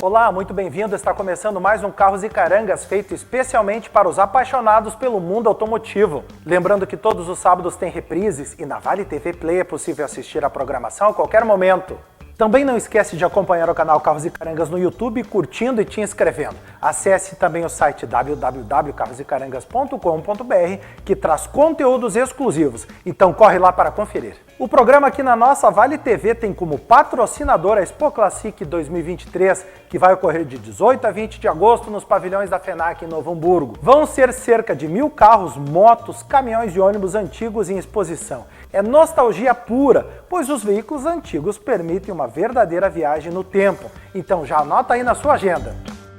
Olá, muito bem-vindo. Está começando mais um Carros e Carangas, feito especialmente para os apaixonados pelo mundo automotivo. Lembrando que todos os sábados tem reprises e na Vale TV Play é possível assistir a programação a qualquer momento. Também não esquece de acompanhar o canal Carros e Carangas no YouTube, curtindo e te inscrevendo. Acesse também o site www.carrosecarangas.com.br, que traz conteúdos exclusivos. Então corre lá para conferir. O programa aqui na nossa Vale TV tem como patrocinador a Expo Classic 2023, que vai ocorrer de 18 a 20 de agosto nos pavilhões da FENAC em Novo Hamburgo. Vão ser cerca de 1000 carros, motos, caminhões e ônibus antigos em exposição. É nostalgia pura, pois os veículos antigos permitem uma verdadeira viagem no tempo. Então já anota aí na sua agenda.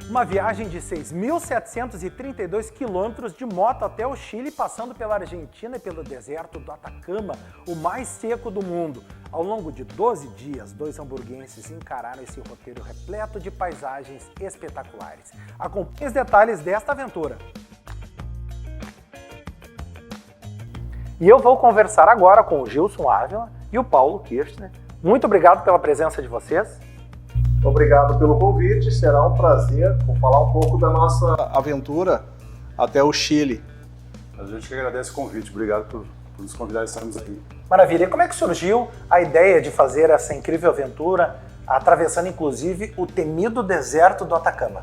Uma viagem de 6.732 quilômetros de moto até o Chile, passando pela Argentina e pelo deserto do Atacama, o mais seco do mundo. Ao longo de 12 dias, 2 hamburguenses encararam esse roteiro repleto de paisagens espetaculares. Acompanhe os detalhes desta aventura. E eu vou conversar agora com o Gilson Ávila e o Paulo Kirchner. Muito obrigado pela presença de vocês. Obrigado pelo convite, será um prazer falar um pouco da nossa aventura até o Chile. A gente que agradece o convite, obrigado por nos convidar a estarmos aqui. Maravilha, e como é que surgiu a ideia de fazer essa incrível aventura, atravessando inclusive o temido deserto do Atacama?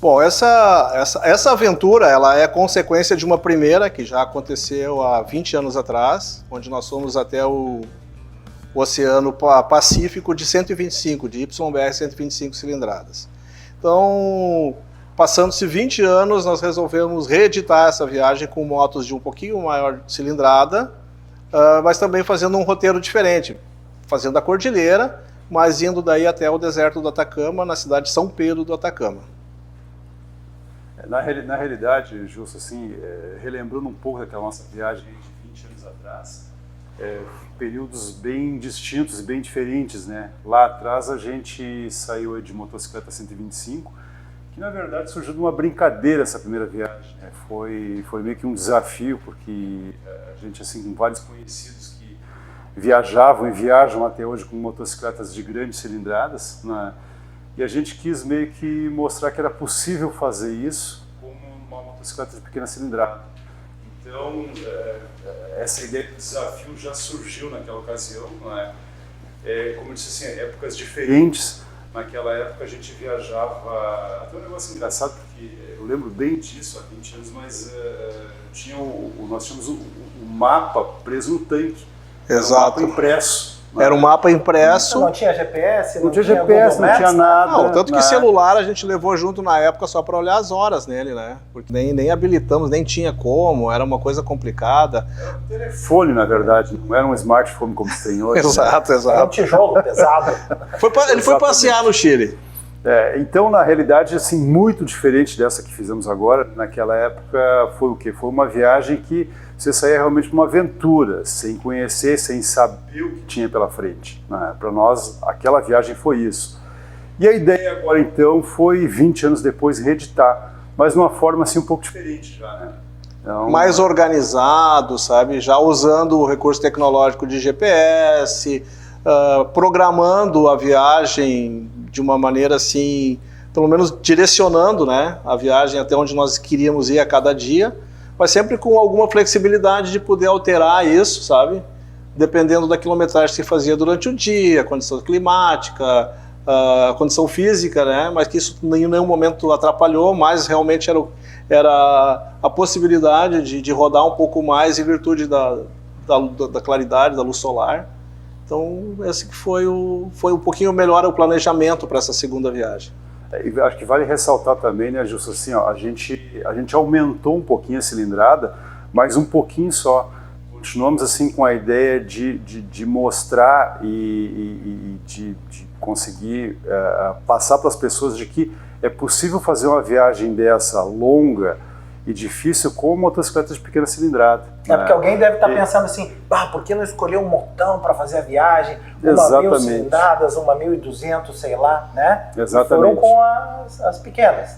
Bom, essa aventura ela é consequência de uma primeira que já aconteceu há 20 anos atrás, onde nós fomos até o Oceano Pacífico de 125, de YBR 125 cilindradas. Então, passando-se 20 anos, nós resolvemos reeditar essa viagem com motos de um pouquinho maior cilindrada, mas também fazendo um roteiro diferente, fazendo a cordilheira, mas indo daí até o deserto do Atacama, na cidade de São Pedro do Atacama. Na realidade, Justo, assim, relembrando um pouco daquela nossa viagem de 20 anos atrás, períodos bem distintos, bem diferentes, né? Lá atrás a gente saiu de motocicleta 125, que na verdade surgiu de uma brincadeira essa primeira viagem, né? Foi meio que um desafio, porque a gente, assim, com vários conhecidos que viajavam e viajam até hoje com motocicletas de grandes cilindradas, né? E a gente quis meio que mostrar que era possível fazer isso com uma motocicleta de pequena cilindrada. Então, essa ideia de desafio já surgiu naquela ocasião, não é? Como eu disse assim, épocas diferentes. Naquela época a gente viajava, até um negócio engraçado, porque eu lembro bem disso há 20 anos, mas nós tínhamos o mapa preso no tanque. Exato. Era um mapa impresso. Era um mapa impresso. Não tinha GPS, não tinha GPS, não tinha nada. Não, tanto que celular a gente levou junto na época só para olhar as horas nele, né? Porque nem habilitamos, nem tinha como, era uma coisa complicada. Era um telefone, na verdade, não era um smartphone como se tem hoje. Exato, né? exato. Era um tijolo pesado. Ele foi passear no Chile. Então, na realidade, assim, muito diferente dessa que fizemos agora, naquela época foi o quê? Foi uma viagem que você saía realmente para uma aventura, sem conhecer, sem saber o que tinha pela frente, né? Para nós, aquela viagem foi isso. E a ideia agora, então, foi, 20 anos depois, reeditar, mas de uma forma assim um pouco diferente já, né? Então, mais organizado, sabe? Já usando o recurso tecnológico de GPS, programando a viagem de uma maneira assim, pelo menos direcionando, né, a viagem até onde nós queríamos ir a cada dia, mas sempre com alguma flexibilidade de poder alterar isso, sabe? Dependendo da quilometragem que se fazia durante o dia, a condição climática, a condição física, né? Mas que isso em nenhum momento atrapalhou, mas realmente era a possibilidade de rodar um pouco mais em virtude da claridade, da luz solar. Então, esse que foi um pouquinho melhor o planejamento para essa segunda viagem. Acho que vale ressaltar também, né, Justo, assim, ó, a gente aumentou um pouquinho a cilindrada, mas um pouquinho só. Continuamos assim com a ideia de mostrar e de conseguir passar para as pessoas de que é possível fazer uma viagem dessa longa e difícil com motocicletas de pequena cilindrada. É porque alguém deve estar pensando assim, por que não escolher um motão para fazer a viagem? Uma Exatamente. 1000 cilindradas, uma 1200, sei lá, né? Exatamente. E foram com as pequenas.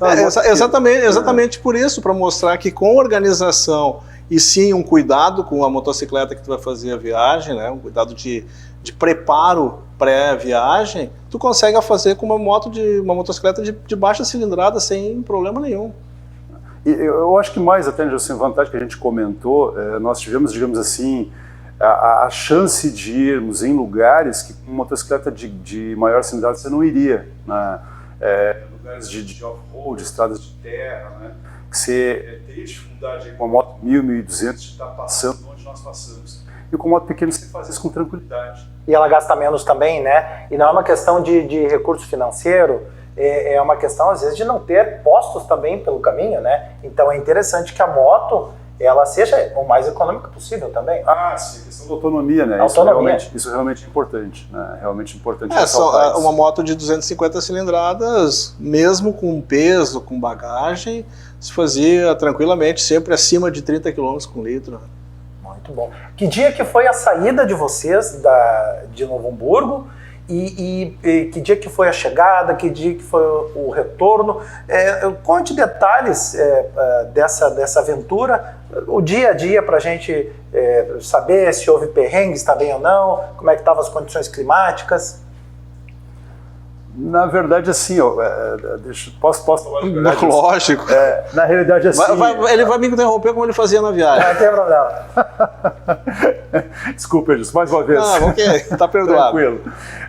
Exatamente por isso, para mostrar que com organização e sim um cuidado com a motocicleta que tu vai fazer a viagem, né? Um cuidado de preparo pré-viagem, tu consegue fazer com uma motocicleta de baixa cilindrada sem problema nenhum. E eu acho que mais até, assim, vantagem que a gente comentou, nós tivemos, digamos assim, a chance de irmos em lugares que com motocicleta de maior cilindrada você não iria, né? Lugares de off-road, estradas de terra, né? Que você teria dificuldade com a moto 1000, 1200 de estar passando onde nós passamos. E com moto pequena você faz isso com tranquilidade. E ela gasta menos também, né? E não é uma questão de recurso financeiro, é uma questão, às vezes, de não ter postos também pelo caminho, né? Então é interessante que a moto, ela seja o mais econômica possível também. Sim, a questão da autonomia, né? Isso realmente é importante, né? Realmente importante ressaltar isso. Uma moto de 250 cilindradas, mesmo com peso, com bagagem, se fazia tranquilamente, sempre acima de 30 km com litro. Muito bom. Que dia que foi a saída de vocês de Novo Hamburgo? E que dia que foi a chegada, que dia que foi o retorno? Conte detalhes dessa aventura, o dia a dia para a gente saber se houve perrengues também ou não, como é que estavam as condições climáticas. Na verdade, assim, posso falar de verdade? Lógico. Na realidade, assim... Ele vai me interromper como ele fazia na viagem. Não tem problema. Desculpa, Edson, mais uma vez. Ok, tá perdoado. Tranquilo.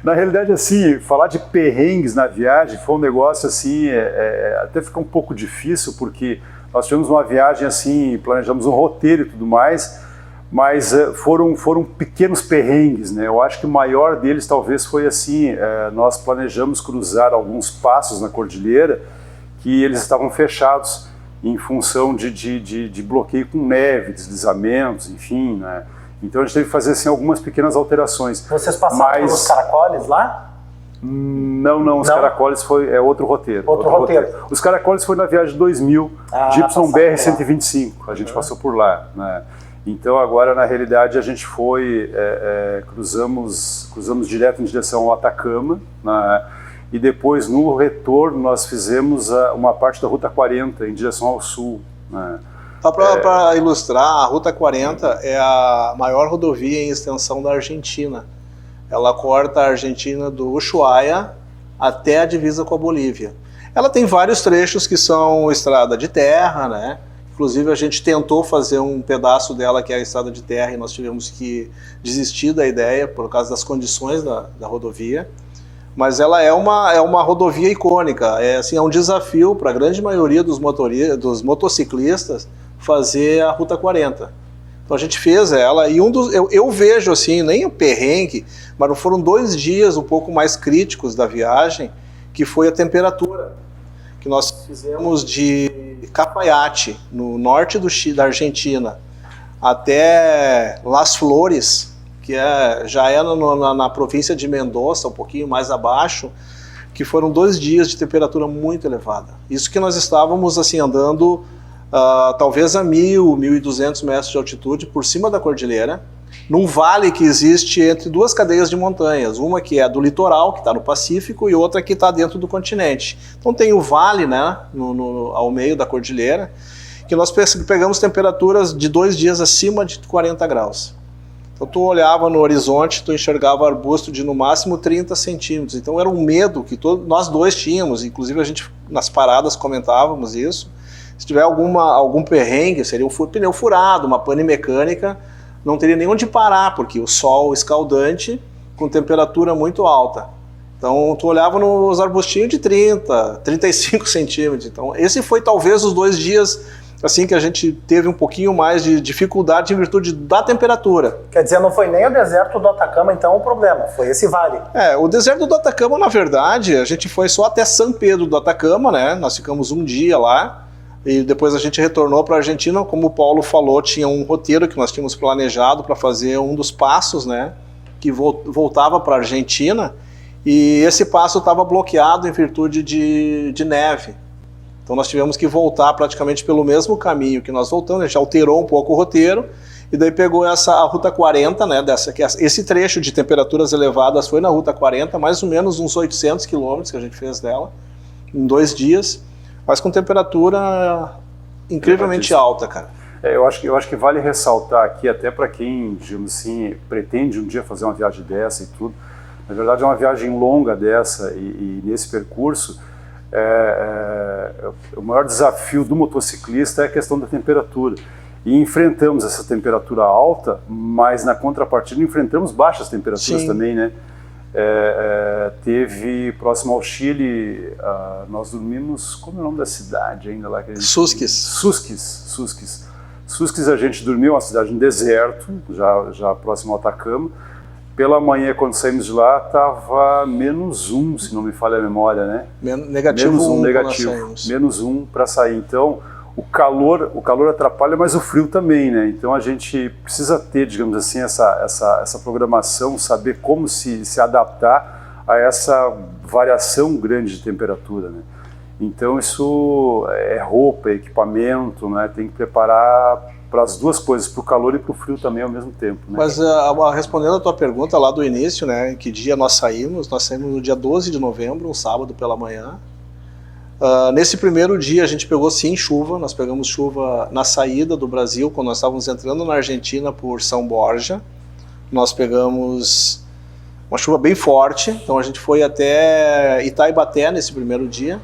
Na realidade, assim, falar de perrengues na viagem foi um negócio, assim, até fica um pouco difícil, porque nós tivemos uma viagem, assim, planejamos um roteiro e tudo mais, mas foram pequenos perrengues, né? Eu acho que o maior deles talvez foi assim, nós planejamos cruzar alguns passos na cordilheira que eles estavam fechados em função de bloqueio com neve, deslizamentos, enfim, né? Então a gente teve que fazer assim, algumas pequenas alterações. Vocês passaram pelos caracoles lá? Não, os caracoles foi outro roteiro. Outro roteiro. Os caracoles foi na viagem de 2000, de YBR-125, a gente passou por lá, né? Então agora na realidade a gente cruzamos direto em direção ao Atacama, né? E depois no retorno nós fizemos uma parte da Ruta 40 em direção ao sul, né? Só para ilustrar, a Ruta 40 é a maior rodovia em extensão da Argentina. Ela corta a Argentina do Ushuaia até a divisa com a Bolívia. Ela tem vários trechos que são estrada de terra, né? Inclusive a gente tentou fazer um pedaço dela que é a estrada de terra e nós tivemos que desistir da ideia por causa das condições da rodovia. Mas ela é uma rodovia icônica, é um desafio para a grande maioria dos motociclistas fazer a Ruta 40. Então a gente fez ela e eu vejo assim, nem o perrengue, mas foram 2 dias um pouco mais críticos da viagem, que foi a temperatura, que nós fizemos de Cafayate, no norte da Argentina, até Las Flores, que já é na província de Mendoza, um pouquinho mais abaixo, que foram 2 dias de temperatura muito elevada. Isso que nós estávamos assim andando talvez a 1.000, 1.200 metros de altitude por cima da cordilheira, num vale que existe entre 2 cadeias de montanhas, uma que é do litoral, que está no Pacífico, e outra que está dentro do continente. Então tem o vale, né, ao meio da cordilheira, que nós pegamos temperaturas de 2 dias acima de 40 graus. Então tu olhava no horizonte, tu enxergava arbusto de no máximo 30 centímetros. Então era um medo que nós dois tínhamos, inclusive a gente nas paradas comentávamos isso. Se tiver algum perrengue, seria um pneu furado, uma pane mecânica, não teria nem onde parar, porque o sol escaldante com temperatura muito alta. Então tu olhava nos arbustinhos de 30, 35 centímetros. Então esse foi talvez os 2 dias assim que a gente teve um pouquinho mais de dificuldade em virtude da temperatura. Quer dizer, não foi nem o deserto do Atacama então o problema, foi esse vale. O deserto do Atacama, na verdade, a gente foi só até São Pedro do Atacama, né? Nós ficamos 1 dia lá. E depois a gente retornou para a Argentina, como o Paulo falou, tinha um roteiro que nós tínhamos planejado para fazer um dos passos, né, que voltava para a Argentina, e esse passo estava bloqueado em virtude de neve. Então nós tivemos que voltar praticamente pelo mesmo caminho que nós voltamos, a gente alterou um pouco o roteiro, e daí pegou a Ruta 40, né, esse trecho de temperaturas elevadas foi na Ruta 40, mais ou menos uns 800 quilômetros que a gente fez dela, em 2 dias, mas com temperatura incrivelmente alta, cara. Eu acho que vale ressaltar aqui, até para quem, digamos assim, pretende um dia fazer uma viagem dessa e tudo, na verdade é uma viagem longa dessa, e nesse percurso, o maior desafio do motociclista é a questão da temperatura. E enfrentamos essa temperatura alta, mas na contrapartida enfrentamos baixas temperaturas também, né? Teve, próximo ao Chile, nós dormimos, como é o nome da cidade ainda lá? Susques a gente dormiu, uma cidade no deserto, já próximo ao Atacama. Pela manhã, quando saímos de lá, estava -1, se não me falha a memória, né? Negativo -1 para sair. Então, o calor atrapalha, mas o frio também, né? Então a gente precisa ter, digamos assim, essa programação, saber como se adaptar a essa variação grande de temperatura, né? Então isso é roupa, é equipamento, né? Tem que preparar para as duas coisas, para o calor e para o frio também ao mesmo tempo, né? Mas respondendo a tua pergunta lá do início, né? Que dia nós saímos no dia 12 de novembro, um sábado pela manhã. Nesse primeiro dia a gente pegou sim chuva, nós pegamos chuva na saída do Brasil, quando nós estávamos entrando na Argentina por São Borja, nós pegamos uma chuva bem forte, então a gente foi até Itaibaté nesse primeiro dia.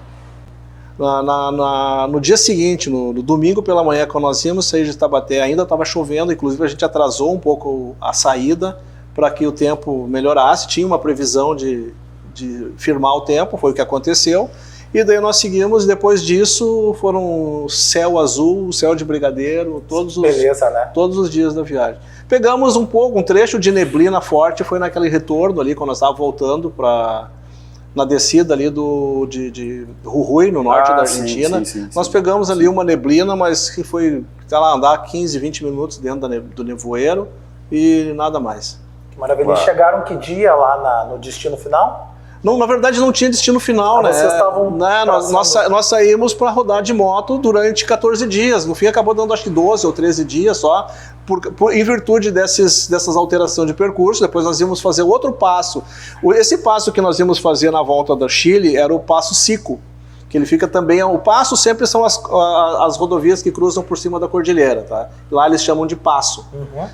No dia seguinte, no domingo pela manhã, quando nós íamos sair de Itaibaté, ainda estava chovendo, inclusive a gente atrasou um pouco a saída para que o tempo melhorasse, tinha uma previsão de firmar o tempo, foi o que aconteceu. E daí nós seguimos, e depois disso foram céu azul, céu de brigadeiro, todos os dias da viagem. Pegamos um trecho de neblina forte, foi naquele retorno ali, quando nós estávamos voltando na descida ali de Jujuy, no norte da Argentina. Sim. Nós pegamos ali uma neblina, mas que foi, andar 15, 20 minutos dentro do nevoeiro e nada mais. Que maravilha. E chegaram que dia lá no destino final? Não, na verdade não tinha destino final, né? Vocês estavam... Nós saímos para rodar de moto durante 14 dias, no fim acabou dando acho que 12 ou 13 dias só, em virtude dessas alterações de percurso. Depois nós íamos fazer outro passo. Esse passo que nós íamos fazer na volta do Chile era o Passo Sico, que ele fica também... O passo sempre são as rodovias que cruzam por cima da cordilheira, tá? Lá eles chamam de passo.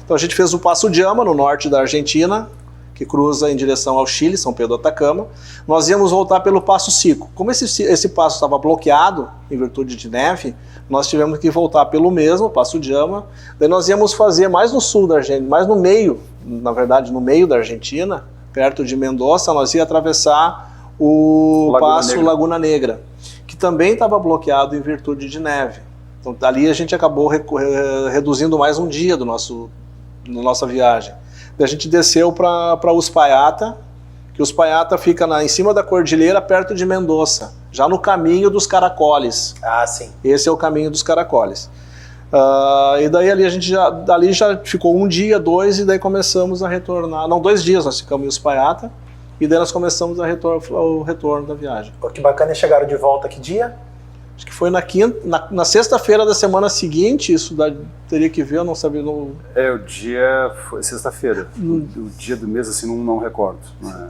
Então a gente fez o Passo Diama, no norte da Argentina, que cruza em direção ao Chile, São Pedro do Atacama. Nós íamos voltar pelo Passo Sico. Como esse passo estava bloqueado, em virtude de neve, nós tivemos que voltar pelo mesmo, Passo Diama. Daí nós íamos fazer mais no sul da Argentina, mais no meio, na verdade, no meio da Argentina, perto de Mendoza, nós íamos atravessar o Passo Laguna Negra, que também estava bloqueado em virtude de neve. Então ali a gente acabou reduzindo mais um dia da nossa viagem. A gente desceu para Uspallata, que Uspallata fica em cima da cordilheira, perto de Mendoza, já no caminho dos Caracoles. Sim. Esse é o caminho dos Caracoles. E daí ali a gente já ficou um dia, 2, e daí começamos a retornar. Não, 2 dias nós ficamos em Uspallata, e daí nós começamos o retorno da viagem. Que bacana. E chegaram de volta que dia? Acho que foi na sexta-feira da semana seguinte, isso teria que ver, eu não sabia. O dia foi sexta-feira, o dia do mês, assim, não recordo.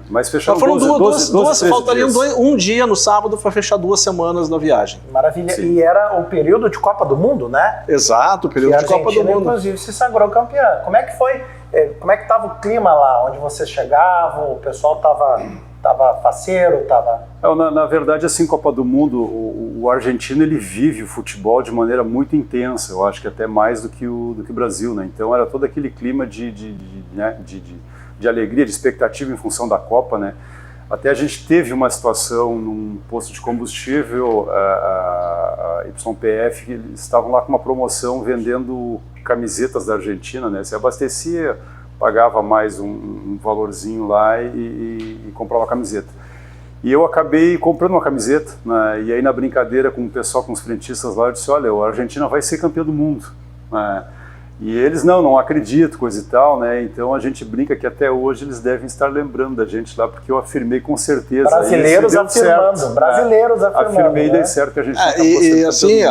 Mas fecharam foram 12 faltariam dias. Um dia no sábado para fechar 2 semanas da viagem. Maravilha. Sim. E era o período de Copa do Mundo, né? Exato, o período de Copa do Mundo. Inclusive se sagrou campeã. Como é que foi? Como é que estava o clima lá? Onde vocês chegavam? O pessoal estava faceiro? Na verdade, assim, Copa do Mundo, o argentino ele vive o futebol de maneira muito intensa, eu acho que até mais do que o Brasil, né? Então era todo aquele clima de alegria, de expectativa em função da Copa, né? Até a gente teve uma situação num posto de combustível, a YPF, eles estavam lá com uma promoção vendendo camisetas da Argentina, né? Se abastecia, pagava mais um valorzinho lá e comprava a camiseta. E eu acabei comprando uma camiseta, né? E aí na brincadeira com o pessoal, com os frentistas lá, eu disse, olha, a Argentina vai ser campeã do mundo, né? E eles não acreditam, coisa e tal, né? Então a gente brinca que até hoje eles devem estar lembrando da gente lá, porque eu afirmei com certeza. Brasileiros afirmando, certo, brasileiros afirmando. Afirmei né? dei certo que a gente E assim,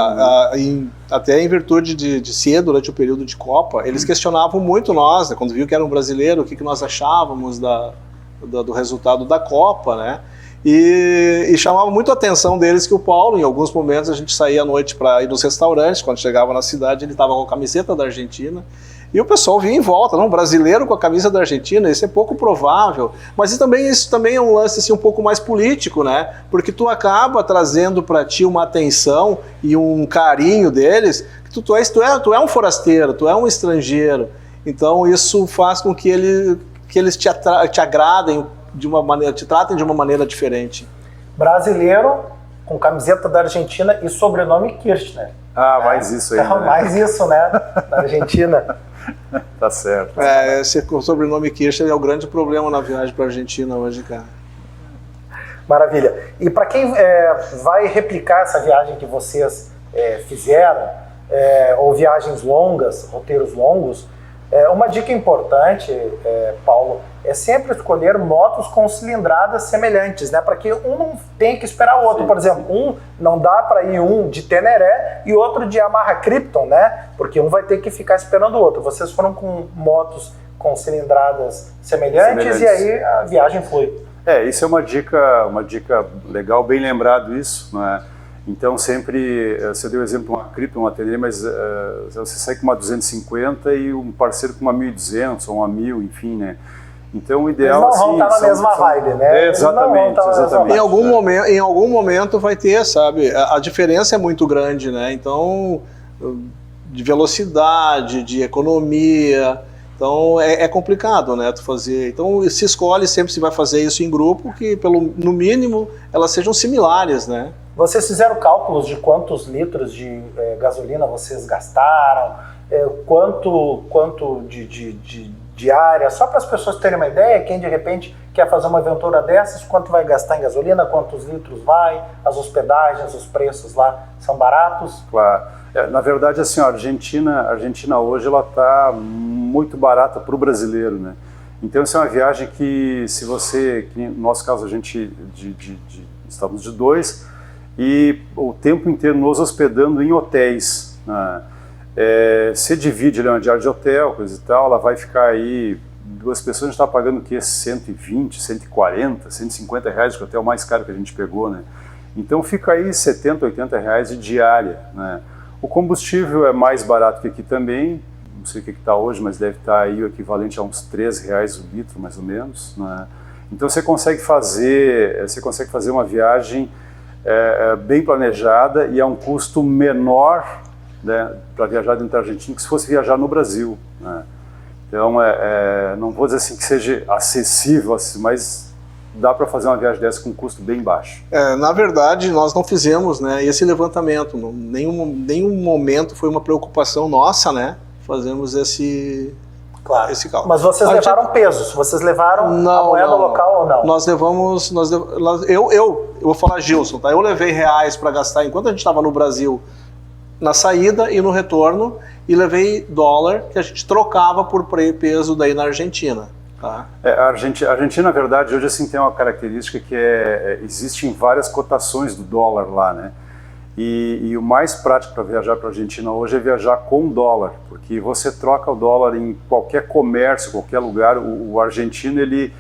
até em virtude de ser durante o período de Copa, eles questionavam muito nós, né? Quando viu que era um brasileiro, o que nós achávamos do resultado da Copa, né? E chamava muito a atenção deles que o Paulo, em alguns momentos, a gente saía à noite para ir nos restaurantes, quando chegava na cidade, ele estava com a camiseta da Argentina, e o pessoal vinha em volta, não, brasileiro com a camisa da Argentina, isso é pouco provável, mas isso também é um lance assim, um pouco mais político, né? Porque tu acaba trazendo para ti uma atenção e um carinho deles, que tu é um forasteiro, tu é um estrangeiro, então isso faz com que eles te agradem de uma maneira, te tratem de uma maneira diferente. Brasileiro com camiseta da Argentina e sobrenome Kirchner. Mais isso aí. Então, né? mais isso, né? Da Argentina. Tá certo. O sobrenome Kirchner é o grande problema na viagem para a Argentina hoje, cara. Maravilha. E para quem vai replicar essa viagem que vocês fizeram, ou viagens longas, roteiros longos, uma dica importante, Paulo, é sempre escolher motos com cilindradas semelhantes, né? Para que um não tenha que esperar o outro. Sim, por exemplo, não dá para ir um de Teneré e outro de Yamaha Krypton, né? Porque um vai ter que ficar esperando o outro. Vocês foram com motos com cilindradas semelhantes. E aí a viagem foi. Isso é uma dica legal, bem lembrado isso, né? Então sempre, você deu exemplo de uma Krypton, uma Teneré, mas você sai com uma 250 e um parceiro com uma 1200 ou uma 1000, enfim, né? Então o ideal eles não vão estar na mesma vibe, né? Exatamente. Em algum momento vai ter, sabe? A diferença é muito grande, né? Então, de velocidade, de economia, então é complicado, né? Tu fazer. Então se escolhe sempre se vai fazer isso em grupo, que no mínimo elas sejam similares, né? Vocês fizeram cálculos de quantos litros de gasolina vocês gastaram? Quanto de diária, só para as pessoas terem uma ideia, quem de repente quer fazer uma aventura dessas, quanto vai gastar em gasolina, quantos litros vai, as hospedagens, os preços lá são baratos? Claro. Na verdade, assim, a Argentina hoje ela está muito barata para o brasileiro, né? Então, essa é uma viagem que, se você, que no nosso caso, a gente estamos de 2, e o tempo inteiro nos hospedando em hotéis, né? Você divide ali uma diária de hotel, coisa e tal, ela vai ficar aí, 2 pessoas, a gente está pagando o quê? 120, 140, 150 reais, que é o hotel mais caro que a gente pegou, né? Então fica aí 70, 80 reais de diária, né? O combustível é mais barato que aqui também, não sei o que está hoje, mas deve estar aí o equivalente a uns 13 reais o litro, mais ou menos, né? Então você consegue fazer uma viagem bem planejada e a um custo menor, né, para viajar dentro da Argentina, que se fosse viajar no Brasil, né? Então, não vou dizer assim que seja acessível, mas dá para fazer uma viagem dessa com um custo bem baixo. Na verdade, nós não fizemos, né, esse levantamento, nenhum momento foi uma preocupação nossa, né, fazermos esse cálculo. Mas vocês levaram pesos? Vocês levaram a moeda local ou não? Nós levamos, eu vou falar Gilson, tá? Eu levei reais para gastar enquanto a gente estava no Brasil, na saída e no retorno, e levei dólar que a gente trocava por peso daí na Argentina. Tá? A Argentina, na verdade, hoje assim, tem uma característica que existem várias cotações do dólar lá, né? E o mais prático para viajar para a Argentina hoje é viajar com dólar, porque você troca o dólar em qualquer comércio, qualquer lugar. O argentino, ele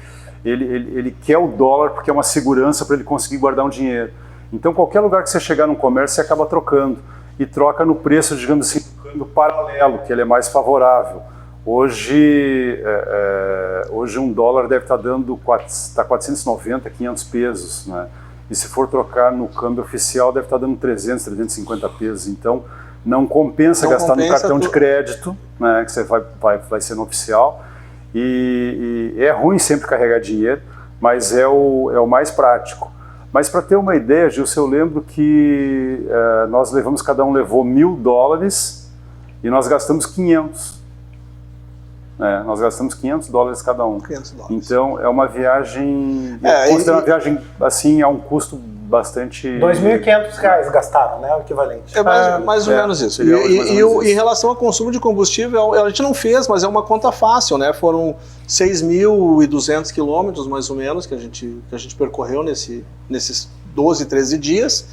quer o dólar porque é uma segurança para ele conseguir guardar um dinheiro. Então, qualquer lugar que você chegar num comércio, você acaba trocando. E troca no preço, digamos assim, do câmbio paralelo, que ele é mais favorável. Hoje um dólar deve estar dando 490, 500 pesos, né? E se for trocar no câmbio oficial, deve estar dando 300, 350 pesos. Então, não compensa gastar no cartão de crédito, né, que você vai ser no oficial. E é ruim sempre carregar dinheiro, mas é o mais prático. Mas para ter uma ideia, Gilson, eu lembro que nós levamos, cada um levou $1.000 e nós gastamos 500. Nós gastamos $500 cada um. 500 dólares. Então é uma viagem, uma viagem assim a um custo bastante... R$ 2.500 gastaram, né, o equivalente. É mais ou menos isso. Em relação ao consumo de combustível, a gente não fez, mas é uma conta fácil, né? Foram 6.200 quilômetros, mais ou menos, que a gente percorreu nesses 12, 13 dias.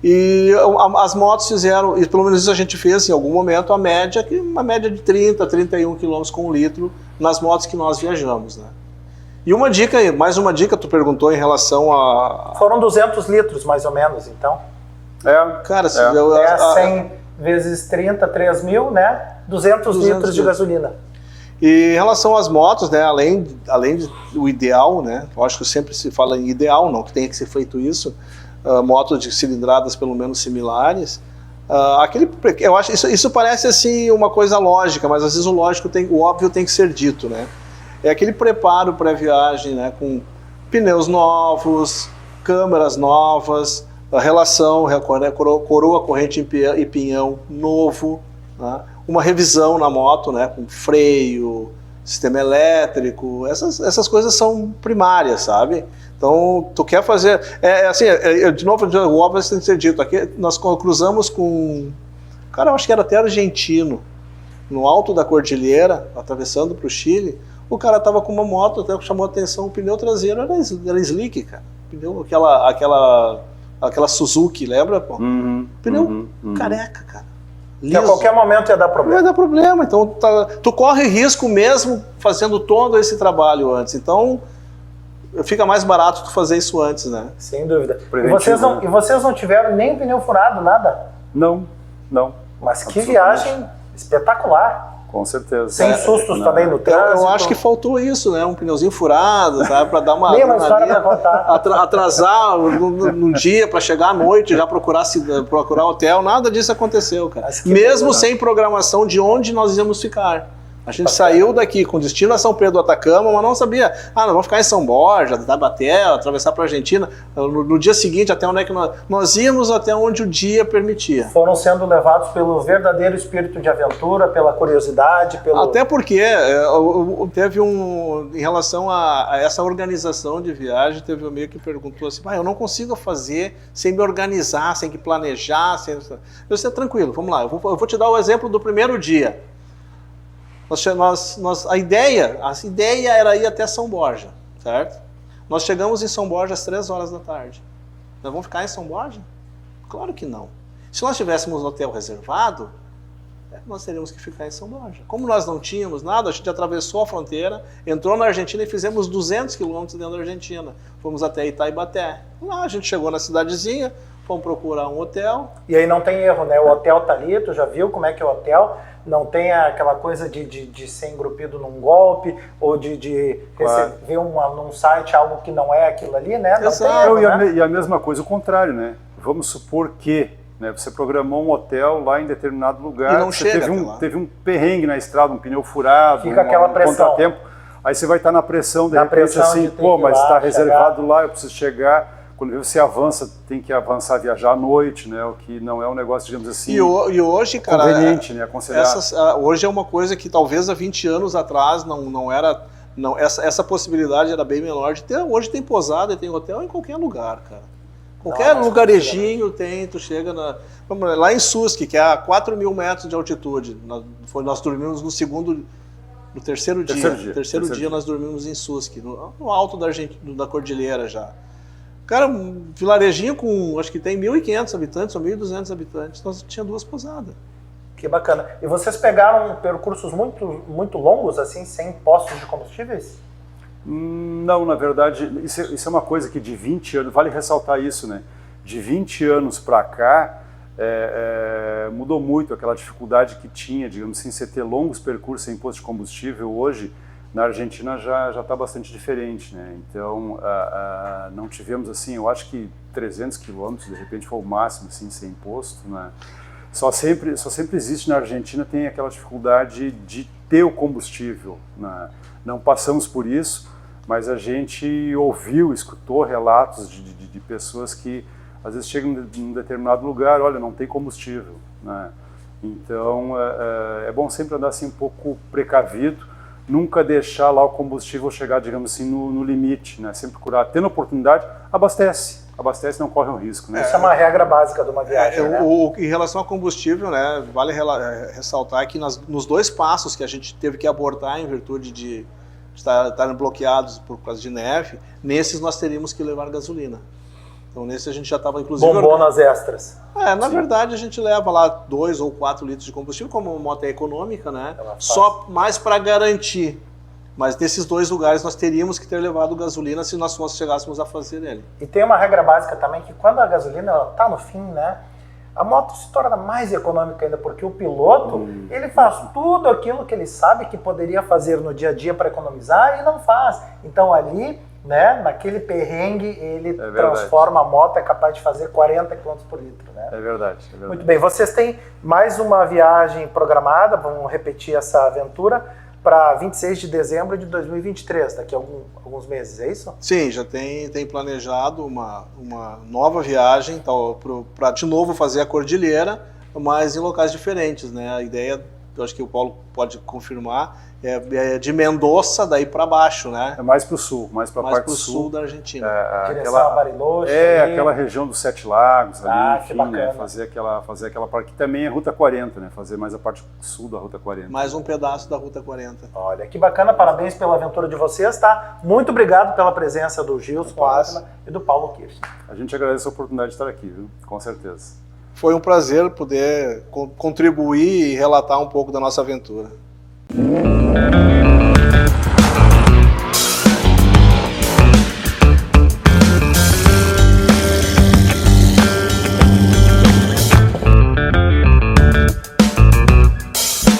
E as motos fizeram, e pelo menos isso a gente fez em algum momento, uma média de 30, 31 quilômetros com 1 litro nas motos que nós viajamos, né? E mais uma dica, tu perguntou em relação a... Foram 200 litros, mais ou menos, então. Cara, 100 vezes 30, 3.000, né? 200 litros de gasolina. E em relação às motos, né, além do ideal, né, eu acho que sempre se fala em ideal, não que tenha que ser feito isso, motos de cilindradas pelo menos similares, eu acho isso parece assim uma coisa lógica, mas às vezes o óbvio tem que ser dito, né? É aquele preparo pré-viagem, né, com pneus novos, câmeras novas, a relação, coroa, corrente e pinhão novo, né? Uma revisão na moto, né, com freio, sistema elétrico, essas coisas são primárias, sabe? Então, tu quer fazer... de novo, o óbvio tem que ser dito. Aqui nós cruzamos com... Cara, eu acho que era até argentino, no alto da cordilheira, atravessando para o Chile. O cara tava com uma moto, até que chamou a atenção, o pneu traseiro era slick, cara. Pneu, aquela Suzuki, lembra? Pô? Pneu careca, cara. Que a qualquer momento ia dar problema. Vai dar problema, então tu corre risco mesmo fazendo todo esse trabalho antes. Então, fica mais barato tu fazer isso antes, né? Sem dúvida. E vocês não tiveram nem pneu furado, nada? Não. Mas que viagem espetacular. Com certeza. Sem sustos também no trânsito. Eu acho que faltou isso, né? Um pneuzinho furado, sabe? Para dar uma... Nem uma história para contar. Atrasar no dia para chegar à noite, já procurar hotel, nada disso aconteceu, cara. Mesmo sem programação de onde nós íamos ficar. A gente saiu daqui com destino a São Pedro do Atacama, mas não sabia. Nós vamos ficar em São Borja, Taubaté, atravessar para a Argentina. No dia seguinte, até onde é que nós íamos, até onde o dia permitia. Foram sendo levados pelo verdadeiro espírito de aventura, pela curiosidade, Até porque teve em relação a essa organização de viagem, teve um amigo que perguntou assim, eu não consigo fazer sem me organizar, sem que planejar, Eu disse, tranquilo, vamos lá, eu vou te dar o exemplo do primeiro dia. A ideia era ir até São Borja, certo? Nós chegamos em São Borja às 3 horas da tarde. Nós vamos ficar em São Borja? Claro que não. Se nós tivéssemos um hotel reservado, nós teríamos que ficar em São Borja. Como nós não tínhamos nada, a gente atravessou a fronteira, entrou na Argentina e fizemos 200 quilômetros dentro da Argentina. Fomos até Itaibaté. Lá a gente chegou na cidadezinha, fomos procurar um hotel. E aí não tem erro, né? O hotel tá ali, tu já viu como é que é o hotel? Não tem aquela coisa de ser engrupido num golpe, ou de receber num site algo que não é aquilo ali, né? Não tem erro, e a mesma coisa, o contrário, né? Vamos supor que você programou um hotel lá em determinado lugar, e não chega, teve um perrengue na estrada, um pneu furado, fica aquela pressão. Contratempo, aí você vai estar na pressão, de repente assim, mas está reservado lá, eu preciso chegar. Quando você avança, tem que avançar, viajar à noite, né? O que não é um negócio, digamos assim, e hoje, cara, conveniente, né? Aconselhado. Hoje é uma coisa que talvez há 20 anos atrás não era... essa possibilidade era bem menor de ter. Hoje tem pousada e tem hotel em qualquer lugar, cara. Qualquer lugarejinho tem, tu chega lá em Susque, que é a 4.000 metros de altitude. Nós dormimos no terceiro dia nós dormimos em Susque, no alto da cordilheira já. Cara, um vilarejinho com, acho que tem 1.500 habitantes ou 1.200 habitantes, nós tínhamos 2 pousadas. Que bacana. E vocês pegaram percursos muito, muito longos, assim, sem postos de combustíveis? Não, na verdade, isso é uma coisa que de 20 anos, vale ressaltar isso, né? De 20 anos para cá, mudou muito aquela dificuldade que tinha, digamos assim, você ter longos percursos sem posto de combustível. Hoje, na Argentina já está bastante diferente, né? Então, não tivemos, assim, eu acho que 300 quilômetros, de repente, foi o máximo, assim, sem posto, né? Só sempre existe na Argentina, tem aquela dificuldade de ter o combustível, né? Não passamos por isso, mas a gente escutou relatos de pessoas que, às vezes, chegam em um determinado lugar, olha, não tem combustível, né? Então, é bom sempre andar, assim, um pouco precavido, nunca deixar lá o combustível chegar, digamos assim, no limite, né? Sempre procurar, tendo oportunidade, abastece. abastece e não corre um risco, né? Isso é uma regra básica de uma viagem, né? Em relação ao combustível, né, vale ressaltar que nos dois passos que a gente teve que abortar em virtude de estarem bloqueados por causa de neve, nesses nós teríamos que levar gasolina. Então nesse a gente já estava inclusive... Bombonas extras. Na verdade a gente leva lá 2 ou 4 litros de combustível, como uma moto é econômica, né? Só mais para garantir. Mas nesses dois lugares nós teríamos que ter levado gasolina se nós chegássemos a fazer ele. E tem uma regra básica também, que quando a gasolina está no fim, né, a moto se torna mais econômica ainda, porque o piloto, ele faz tudo aquilo que ele sabe que poderia fazer no dia a dia para economizar e não faz. Então ali, né, naquele perrengue, ele transforma a moto, é capaz de fazer 40 km por litro. Né? É verdade. Muito bem, vocês têm mais uma viagem programada, vamos repetir essa aventura, para 26 de dezembro de 2023, daqui a alguns meses, é isso? Sim, já tem planejado uma nova viagem para de novo fazer a Cordilheira, mas em locais diferentes, né? A ideia, eu acho que o Paulo pode confirmar, é de Mendoza daí para baixo, né? É mais para o sul, mais para a parte pro sul da Argentina. Direção a Bariloche. Aquela região dos Sete Lagos ali, que enfim, bacana. né? Fazer aquela parte que também é Ruta 40, né? Fazer mais a parte sul da Ruta 40. Mais um pedaço da Ruta 40. Olha, que bacana, parabéns pela aventura de vocês, tá? Muito obrigado pela presença do Gilson Ávila e do Paulo Kirchner. A gente agradece a oportunidade de estar aqui, viu? Com certeza. Foi um prazer poder contribuir e relatar um pouco da nossa aventura.